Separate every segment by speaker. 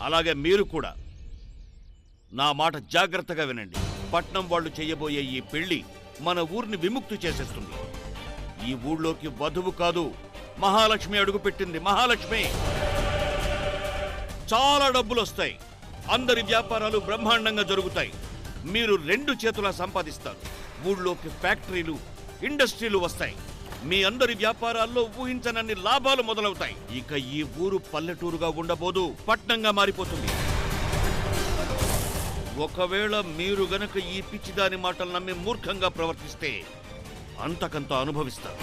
Speaker 1: అలాగే మీరు కూడా నా మాట జాగ్రత్తగా వినండి. పట్నం వాళ్ళు చేయబోయే ఈ పెళ్లి మన ఊరిని విముక్తి చేసేస్తుంది. ఈ ఊళ్ళోకి వధువు కాదు, మహాలక్ష్మి అడుగుపెట్టింది. మహాలక్ష్మి. చాలా డబ్బులు వస్తాయి, అందరి వ్యాపారాలు బ్రహ్మాండంగా జరుగుతాయి. మీరు 2 చేతులా సంపాదిస్తారు. ఊళ్ళోకి ఫ్యాక్టరీలు, ఇండస్ట్రీలు వస్తాయి. మీ అందరి వ్యాపారాల్లో ఊహించనన్ని లాభాలు మొదలవుతాయి. ఇక ఈ ఊరు పల్లెటూరుగా ఉండబోదు, పట్నంగా మారిపోతుంది. ఒకవేళ మీరు గనక ఈ పిచ్చిదాని మాటలు నమ్మి మూర్ఖంగా ప్రవర్తిస్తే అంతకంత అనుభవిస్తారు.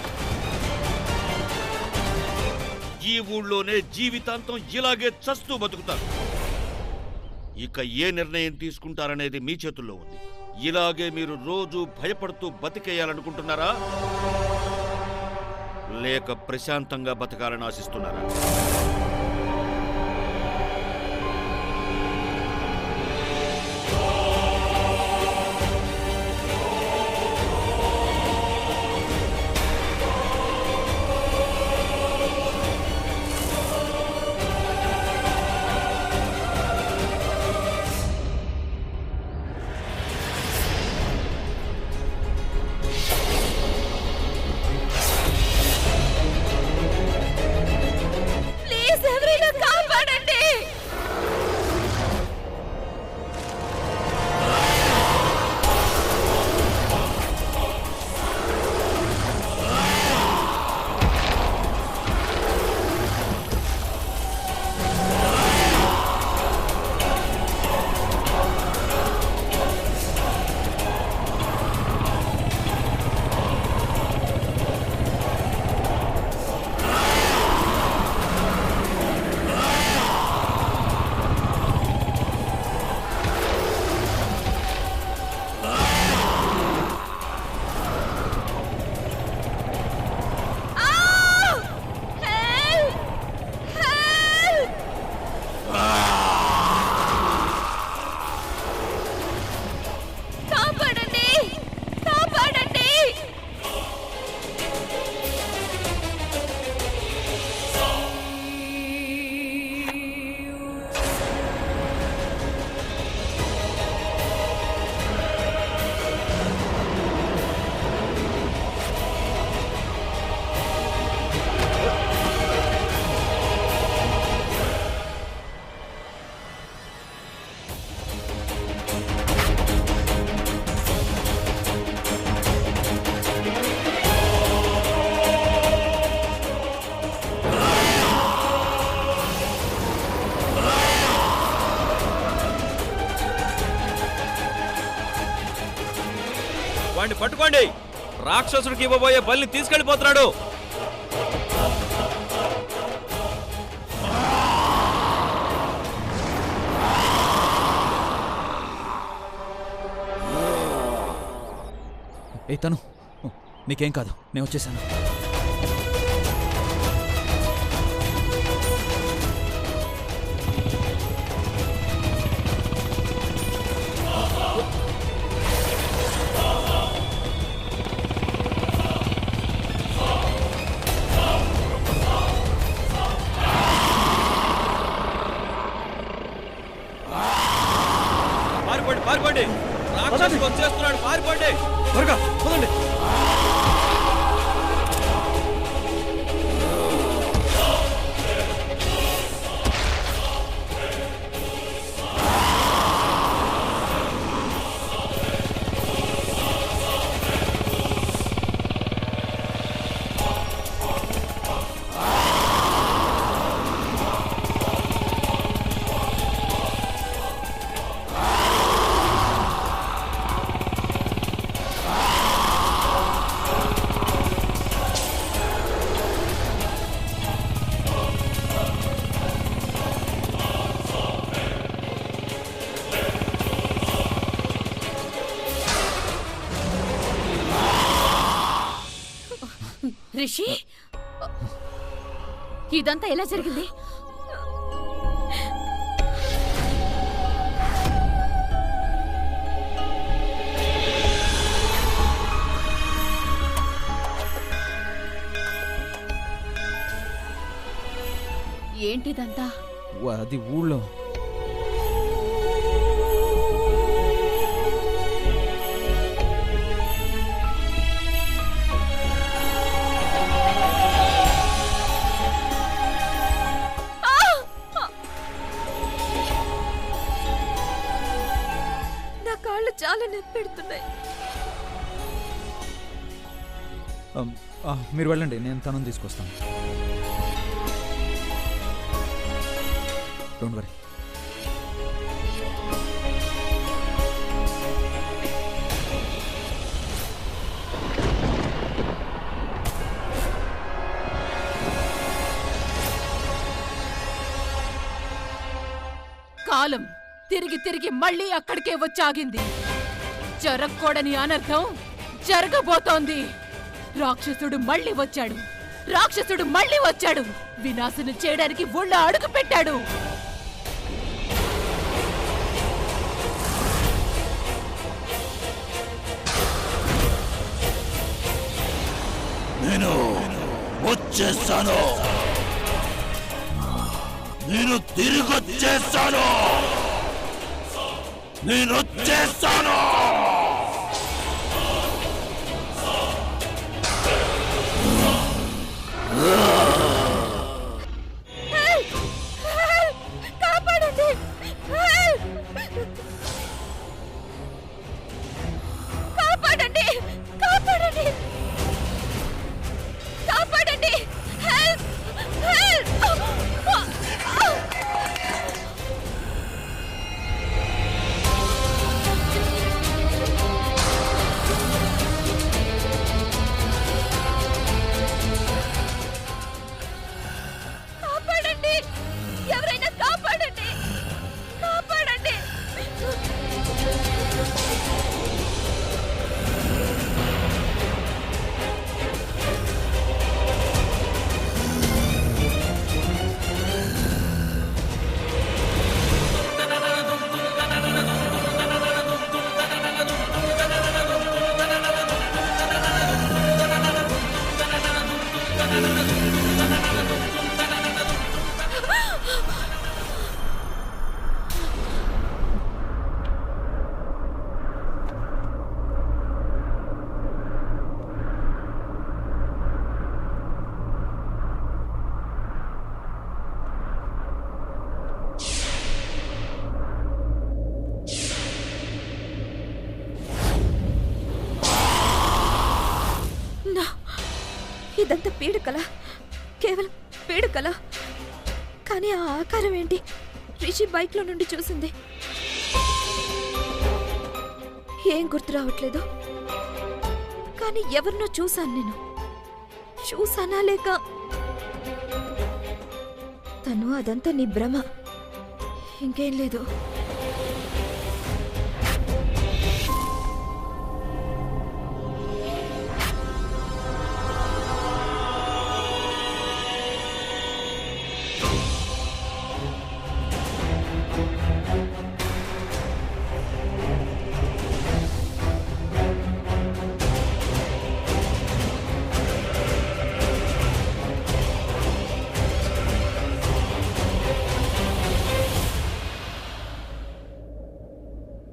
Speaker 1: ఈ ఊళ్ళోనే జీవితాంతం ఇలాగే చస్తూ బతుకుతారు. ఇక ఏ నిర్ణయం తీసుకుంటారనేది మీ చేతుల్లో ఉంది. ఇలాగే మీరు రోజు భయపడుతూ బతికేయాలనుకుంటున్నారా, లేక ప్రశాంతంగా బతకాలని ఆశిస్తున్నారా?
Speaker 2: వాడిని పట్టుకోండి. రాక్షసుడికి ఇవ్వబోయే బలిని తీసుకెళ్లిపోతున్నాడు.
Speaker 3: ఏ తను, నీకేం కాదు, నేను వచ్చేసాను.
Speaker 2: పారిపోండి, రాక్షసుడు వచ్చేస్తున్నాడు, పారిపోండి.
Speaker 3: త్వరగా పదండి.
Speaker 4: రిషి, ఇదంతా ఎలా జరిగింది? ఏంటిదంతా?
Speaker 3: అది ఊళ్ళో
Speaker 5: పెడుతున్నాయి.
Speaker 3: మీరు వెళ్ళండి, నేను తనని తీసుకొస్తాను. Don't worry.
Speaker 5: కాలం తిరిగి తిరిగి మళ్ళీ అక్కడికే వచ్చాగింది. జరగకూడని అనర్థం జరగబోతోంది. రాక్షసుడు మళ్ళీ వచ్చాడు. రాక్షసుడు మళ్ళీ వచ్చాడు. వినాశనం చేయడానికి ఊళ్ళో అడుగు పెట్టాడు.
Speaker 6: నేను వచ్చేస్తాను. నేను తిరిగొచ్చేస్తాను. నేను వచ్చేస్తాను.
Speaker 5: కాపాడండి. కాపాడండి. కాపాడండి. కాపాడండి. హెల్ప్. హెల్ప్. కాపాడండి. ఎవరైనా కాపాడండి. కాపాడండి. ఇదంతా పీడకల, కేవలం పీడకల. కానీ ఆ ఆకారం ఏంటి? రిషి బైక్లో నుండి చూసింది. ఏం గుర్తు రావట్లేదు. కానీ ఎవరినో చూశాను నేను. చూసానా లేక తను అదంతా నీ భ్రమ, ఇంకేం లేదు.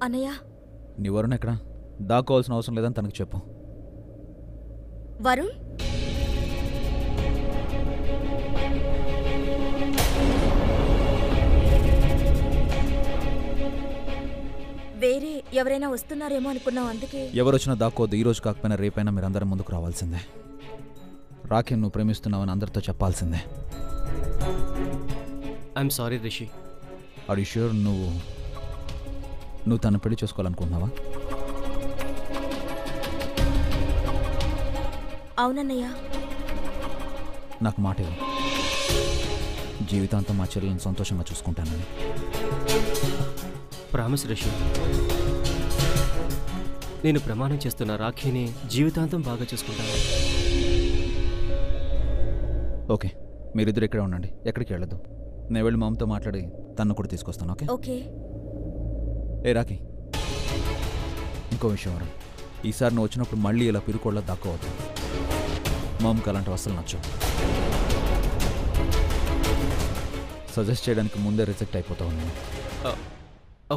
Speaker 5: అన్నయ్య,
Speaker 3: నీ వరుణ్ ఎక్కడా? దాక్కోవాల్సిన అవసరం లేదని తనకు చెప్పు.
Speaker 5: వరుణ్ వేరే ఎవరైనా వస్తున్నారేమో అనుకున్నావు, అందుకే.
Speaker 3: ఎవరొచ్చినా దాక్కోవద్దు. ఈరోజు కాకపోయినా రేపైనా మీరందరం ముందుకు రావాల్సిందే. రాఖీ నువ్వు ప్రేమిస్తున్నావని అందరితో చెప్పాల్సిందే.
Speaker 2: I'm sorry Rishi.
Speaker 3: Are you sure నువ్వు తను పెళ్లి చేసుకోవాలనుకుంటున్నావా?
Speaker 5: అవునన్నయ్య.
Speaker 3: నాకు మాట ఇవ్వు. జీవితాంతం మా చెల్లెలను సంతోషంగా చూసుకుంటానని.
Speaker 2: ప్రామిస్ రిషి. నేను ప్రమాణం చేస్తున్న రాఖీని జీవితాంతం బాగా చూసుకుంటాను.
Speaker 3: ఓకే, మీరిద్దరు ఇక్కడే ఉండండి, ఎక్కడికి వెళ్ళదు. నేను వెళ్ళి మామతో మాట్లాడి తను కూడా తీసుకొస్తాను. Okay
Speaker 5: okay.
Speaker 3: ఏ రాఖీ, ఇంకో విషయం వరం, ఈసారి నువ్వు వచ్చినప్పుడు మళ్ళీ ఇలా పిరుకోళ్ళ దాక్కోవద్దు. మామకి అలాంటి అసలు నచ్చు. సజెస్ట్ చేయడానికి ముందే రిజెక్ట్ అయిపోతావు నేను.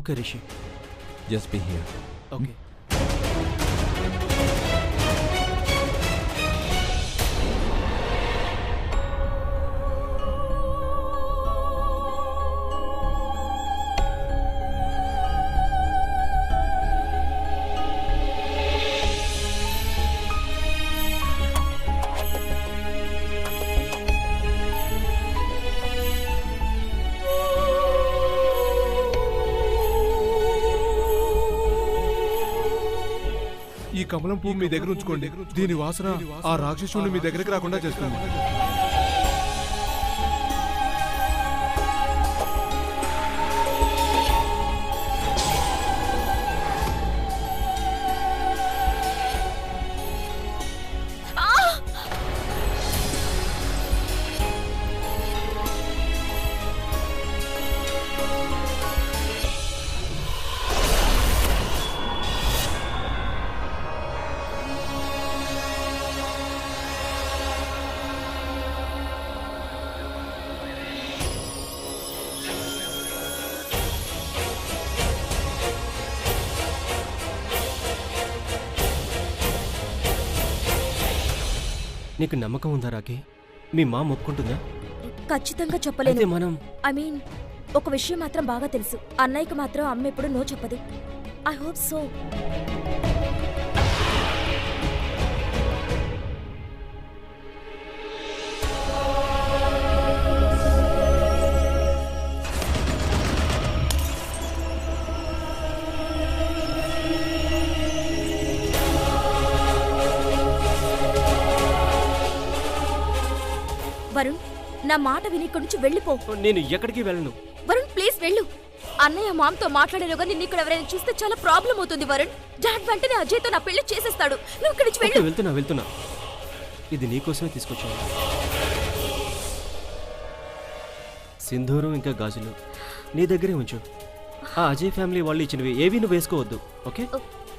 Speaker 2: Okay Rishi.
Speaker 3: Just be here.
Speaker 2: Okay.
Speaker 7: కమలం పువ్వు మీ దగ్గర ఉంచుకోండి. దీని వాసన ఆ రాక్షసుని మీ దగ్గరికి రాకుండా చేస్తుంది.
Speaker 8: నీకు నమ్మకం ఉందా రాఖీ? మీ మా ఒప్పుకుంటుందా?
Speaker 5: ఖచ్చితంగా చెప్పలేదు.
Speaker 8: మనం
Speaker 5: ఐ మీన్ ఒక విషయం మాత్రం బాగా తెలుసు. అన్నయ్యకి మాత్రం అమ్మ ఎప్పుడు నో చెప్పదు. I hope so. వరుణ్, నా మాట విని ఇక్కడి నుంచి వెళ్ళిపో.
Speaker 8: నేను ఎక్కడికి వెళ్ళను.
Speaker 5: వరుణ్ ప్లీజ్ వెళ్ళు. అన్నయ్య మామతో మాట్లాడేలోగా నిన్ను ఇక్కడ ఎవరైనా చూస్తే చాలా ప్రాబ్లం అవుతుంది వరుణ్. డాడ్ వెంటనే అజయ్తో నా పెళ్లి చేసేస్తాడు. నువ్వు ఇక్కడి నుంచి వెళ్ళు.
Speaker 8: వెళ్తున్నా. ఇది నీకోసమే తీసుకొచ్చాను. సింధూరం ఇంకా గాజులు నీ దగ్గరే ఉంచు. ఆ అజయ్ ఫ్యామిలీ వాళ్ళు ఇచ్చినవి ఏవి నువ్వు వేసుకోవద్దు, ఓకే?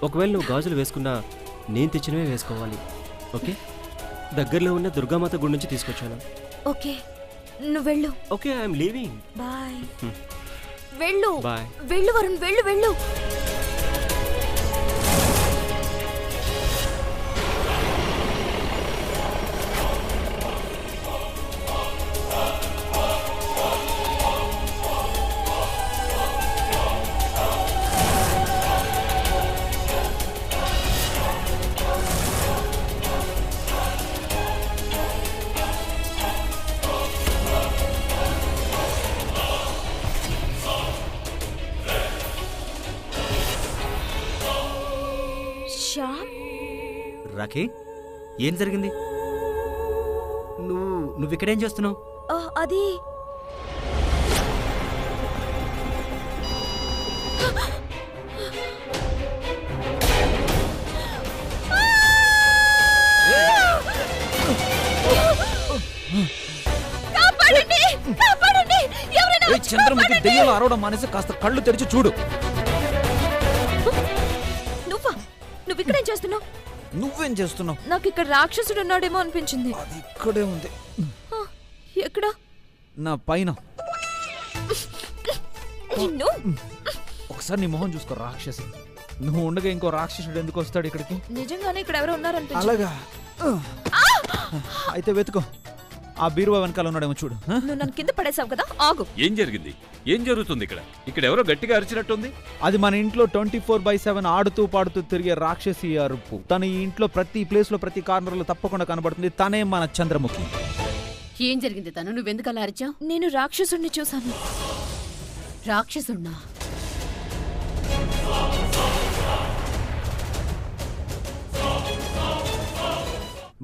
Speaker 8: ఒకవేళ నువ్వు గాజులు వేసుకున్నా నేను తెచ్చినవే వేసుకోవాలి, ఓకే? దగ్గరలో ఉన్న దుర్గామాత గుడి నుంచి తీసుకొచ్చాను.
Speaker 5: ఓకే, నువ్వు వెళ్ళు.
Speaker 8: Okay, I'm leaving.
Speaker 5: బాయ్. వెళ్ళు.
Speaker 8: బాయ్.
Speaker 5: వెళ్ళు వరుణ్, వెళ్ళు.
Speaker 9: రాఖీ, ఏం జరిగింది? నువ్వు ఇక్కడేం చేస్తున్నావు?
Speaker 5: అది
Speaker 3: చంద్రముఖి దెయ్యాలు అరవడం మానేసి కాస్త కళ్ళు తెరిచి చూడు.
Speaker 5: నువ్వు ఇక్కడేం చేస్తున్నావు?
Speaker 3: నువ్వేం చేస్తున్నావు?
Speaker 5: నాకు ఇక్కడ రాక్షసుడు ఉన్నాడేమో అనిపించింది.
Speaker 3: అది ఇక్కడే ఉంది.
Speaker 5: ఎక్కడ?
Speaker 3: నా పైన. ఒకసారి నీ మొహం చూసుకో రాక్షసి. నువ్వు ఉండగా ఇంకో రాక్షసుడు ఎందుకు వస్తాడు ఇక్కడికి?
Speaker 5: నిజంగానే ఇక్కడ ఎవరో ఉన్నారనిపించింది.
Speaker 3: అలాగా? అయితే వెతుకో. ఆ బీరువా వెనకాల ఉన్నాడేమో చూడు.
Speaker 5: నువ్వు నన్ను కింద పడేసావు కదా, ఆగు.
Speaker 1: ఏం జరిగింది? ఏం జరుగుతుంది ఇక్కడ? ఇక్కడ ఎవరో గట్టిగా అరిచినట్టుంది.
Speaker 3: అది మన ఇంట్లో 24/7 ఆడుతూ పాడుతూ తిరిగే రాక్షసి అరుపు. తను ఈ ఇంట్లో ప్రతి ప్లేస్ లో ప్రతి కార్నర్ లో తప్పకుండా కనబడుతుంది. తనే మన చంద్రముఖి.
Speaker 4: ఏం జరిగింది? తను నువ్వెందుకు అలా అరిచావు?
Speaker 5: నేను రాక్షసుడిని చూశాను.
Speaker 4: రాక్షసున్నా?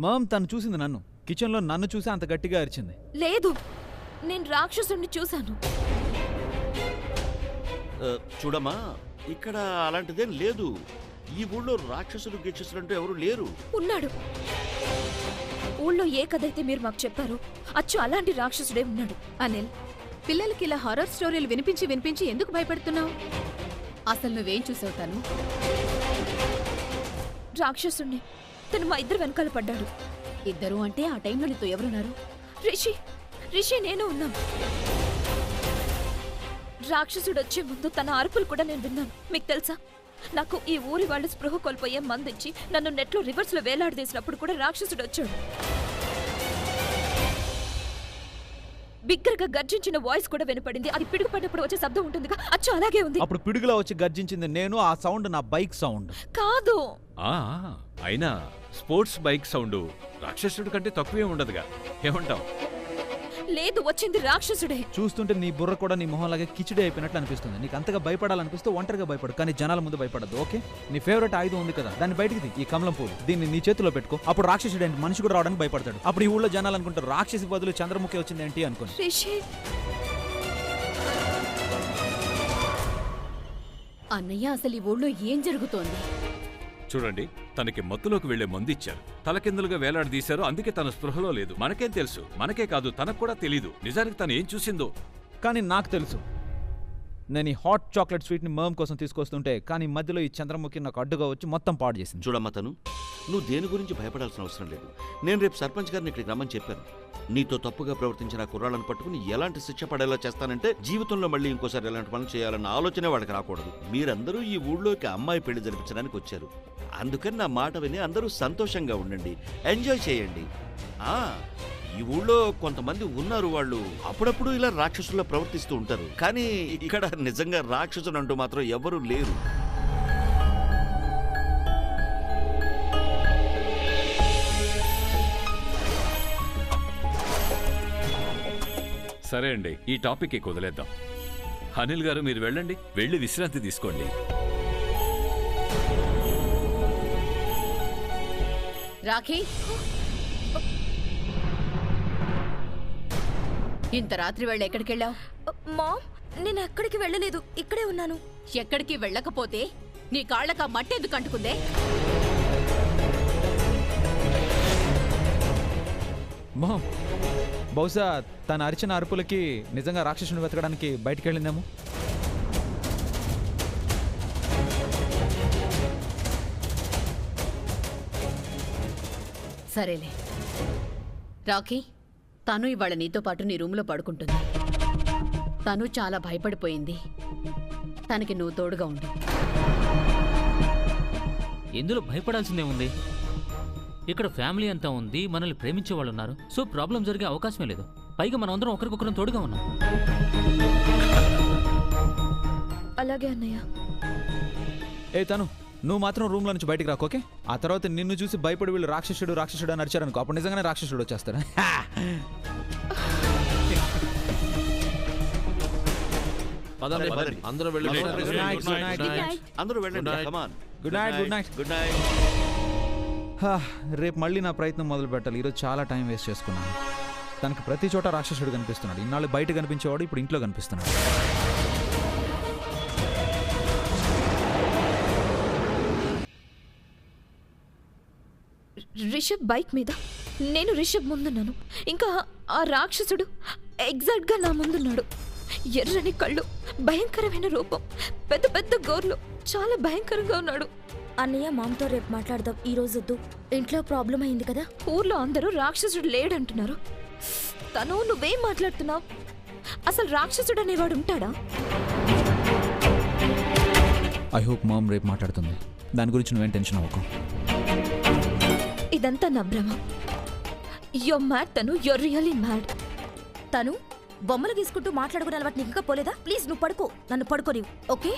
Speaker 3: మామ్, తను చూసింది నన్ను. కిచెన్ లో నన్ను చూసి అంత గట్టిగా అరిచింది.
Speaker 5: లేదు, నేను రాక్షసుడిని చూశాను.
Speaker 1: చూడమ్మా, ఇక్కడ అలాంటిదేం లేదు. ఈ ఊళ్ళో రాక్షసులు గిక్షసులంటూ ఎవరు లేరు.
Speaker 5: ఉన్నాడు. ఊళ్ళో ఏ కథైతే మీరు మాకు చెప్పారు, అచ్చు అలాంటి రాక్షసుడే ఉన్నాడు.
Speaker 4: అనిల్, పిల్లలకి ఇలా హారర్ స్టోరీలు వినిపించి ఎందుకు భయపడుతున్నావు? అసలు నువ్వేం చూసావు? తను
Speaker 5: రాక్షసుడిని. తను మా ఇద్దరు వెనకాల పడ్డాడు.
Speaker 4: ఇద్దరు అంటే ఆ టైంలో నీతో ఎవరున్నారు?
Speaker 5: రిషి నేను ఉన్నాం. రాక్షసుడు వచ్చే ముందు తన అరుపులు కూడా నేను విన్నాను. మీకు తెలుసా, నాకు ఈ ఊరి వాళ్ళు స్పృహ కోల్పోయే మందించి నన్ను నెట్లో రివర్స్ లో వేలాడదీసినప్పుడు కూడా రాక్షసుడు వచ్చాడు. బిగ్గరగా గర్జించిన వాయిస్ కూడా వినపడింది. అది పిడుగు పడినప్పుడు వచ్చే శబ్దం ఉంటుందిగా, అచ్చు అలాగే ఉంది.
Speaker 3: అప్పుడు పిడుగులా వచ్చి గర్జించింది నేను. ఆ సౌండ్ నా బైక్ సౌండ్
Speaker 5: కాదు.
Speaker 1: అయినా స్పోర్ట్స్ బైక్ సౌండ్ రాక్షసుడి కంటే తక్కువే ఉండదుగా. ఏమంటావు?
Speaker 5: లేదు, వచ్చింది రాక్షసుడే.
Speaker 3: చూస్తుంటే నీ బుర్ర కూడా నీ మొహంలాగే కిచిడి అయిపోయినట్లు అనిపిస్తుంది. నీకు అంతగా భయపడాలనిపిస్తే ఒంటరిగా భయపడు, కానీ జనాల ముందు భయపడద్దు. ఓకే, నీ ఫేవరెట్ ఆయుధం ఉంది కదా, దాన్ని బయటికి ఈ కమలం పూలు, దీన్ని నీ చేతిలో పెట్టుకో. అప్పుడు రాక్షసుడు ఏంటి, మనిషి కూడా రావడానికి భయపడతాడు. అప్పుడు ఈ ఊళ్ళో జనాలు అనుకుంటారు రాక్షసి బదులు చంద్రముఖి వచ్చింది ఏంటి అనుకోని.
Speaker 5: రిషి,
Speaker 4: అన్నయ్య, అసలు ఈ ఊళ్ళో ఏం జరుగుతోంది?
Speaker 10: చూడండి, తనకి మత్తులోకి వెళ్లే మందిచ్చారు, తలకిందులుగా వేలాడదీశారు, అందుకే తన స్పృహలో లేదు. మనకేం తెలుసు? మనకే కాదు, తనకు కూడా తెలీదు నిజానికి తను ఏం చూసిందో.
Speaker 3: కానీ నాకు తెలుసు. నేను ఈ హాట్ చాక్లెట్ స్వీట్ని మర్మ్ కోసం తీసుకొస్తుంటే, కానీ మధ్యలో ఈ చంద్రముఖి నాకు అడ్డుగా వచ్చి మొత్తం పాడు చేసింది.
Speaker 1: చూడమ్మా, తను నువ్వు దేని గురించి భయపడాల్సిన అవసరం లేదు. నేను రేపు సర్పంచ్ గారిని ఇక్కడికి రమ్మని చెప్పాను. నీతో తప్పుగా ప్రవర్తించిన కుర్రాళ్ళను పట్టుకుని ఎలాంటి శిక్ష పడేలా చేస్తానంటే జీవితంలో మళ్ళీ ఇంకోసారి ఎలాంటి పనులు చేయాలన్న ఆలోచనే వాళ్ళకి రాకూడదు. మీరందరూ ఈ ఊళ్ళోకి అమ్మాయి పెళ్లి జరిపించడానికి వచ్చారు. అందుకని నా మాట విని అందరూ సంతోషంగా ఉండండి, ఎంజాయ్ చేయండి. ఈ ఊళ్ళో కొంతమంది ఉన్నారు, వాళ్ళు అప్పుడప్పుడు ఇలా రాక్షసుల్లో ప్రవర్తిస్తూ ఉంటారు. కానీ ఇక్కడ నిజంగా రాక్షసులు అంటూ మాత్రం ఎవరూ లేరు.
Speaker 10: సరే అండి, ఈ టాపిక్ వదిలేద్దాం. అనిల్ గారు, మీరు వెళ్ళండి, వెళ్ళి విశ్రాంతి తీసుకోండి.
Speaker 4: రాఖీ, ఇంత రాత్రి వేళ ఎక్కడికి వెళ్ళావు?
Speaker 5: మామ్, నేను ఎక్కడికి వెళ్ళలేదు, ఇక్కడే ఉన్నాను.
Speaker 4: ఎక్కడికి వెళ్ళకపోతే నీ కాళ్ళక మట్టి ఎందుకు అంటుకుందే?
Speaker 3: మొహం, బహుశా తన అరిచిన అరుపులకి నిజంగా రాక్షసుని వెతకడానికి బయటికి వెళ్ళిందేమో.
Speaker 4: సరేలే రాఖీ, తను ఇవాళ నీతో పాటు నీ రూమ్లో పడుకుంటుంది. తను చాలా భయపడిపోయింది. తనకి నువ్వు తోడుగా ఉండు.
Speaker 11: ఎందులో భయపడాల్సిందే ఉంది? ఇక్కడ ఫ్యామిలీ అంతా ఉంది, మనల్ని ప్రేమించే వాళ్ళు ఉన్నారు. సో ప్రాబ్లం జరిగే అవకాశమే లేదు. పైగా మనం అందరం ఒకరికొకరం తోడుగా ఉన్నాం.
Speaker 5: అలాగే అన్నయ్య.
Speaker 3: తను, నువ్వు మాత్రం రూమ్లో నుంచి బయటికి రాకు, ఓకే? ఆ తర్వాత నిన్ను చూసి భయపడి వీళ్ళు రాక్షసుడు రాక్షసుడు అని అరిచారనుకో, అప్పుడు నిజంగానే రాక్షసుడు వచ్చేస్తారా? రేపు మళ్ళీ నా ప్రయత్నం మొదలు పెట్టాలి. ఈరోజు చాలా టైం వేస్ట్ చేసుకున్నాను. తనకు ప్రతి చోట రాక్షసుడు కనిపిస్తున్నాడు. ఇన్నాళ్ళు బయట కనిపించేవాడు ఇప్పుడు ఇంట్లో కనిపిస్తున్నాడు.
Speaker 5: రిషబ్ బైక్ మీద, నేను రిషబ్ ముందున్నాను. ఇంకా ఆ రాక్షసుడు ఎగ్జాక్ట్ గా నా ముందున్నాడు. ఎర్రని కళ్ళు, భయంకరమైన రూపం, పెద్ద పెద్ద గోర్లు, చాలా భయంకరంగా ఉన్నాడు.
Speaker 12: అన్నయ్య, మామతో రేపు మాట్లాడదాం, ఈ రోజు వద్దు. ఇంట్లో ప్రాబ్లం అయింది కదా.
Speaker 5: ఊర్లో అందరూ రాక్షసుడు లేడంటున్నారు. తను నువ్వేం మాట్లాడుతున్నావు? అసలు రాక్షసుడు అనేవాడు ఉంటాడా?
Speaker 3: ఐ హోప్ మామ్ రేపు మాట్లాడుతుంది. దాని గురించి నువ్వేం టెన్షన్ అవ్వకు.
Speaker 5: ఇదంతా నా భ్రమ. యూర్ మ్యాడ్ తను, యూర్ రియల్లీ మ్యాడ్.
Speaker 12: తను బొమ్మలు గీసుకుంటూ మాట్లాడుకునే అలవాటు నీకు ఇంకా పోలేదా? ప్లీజ్ నువ్వు పడుకో, నన్ను పడుకోనివ్వు, ఓకే?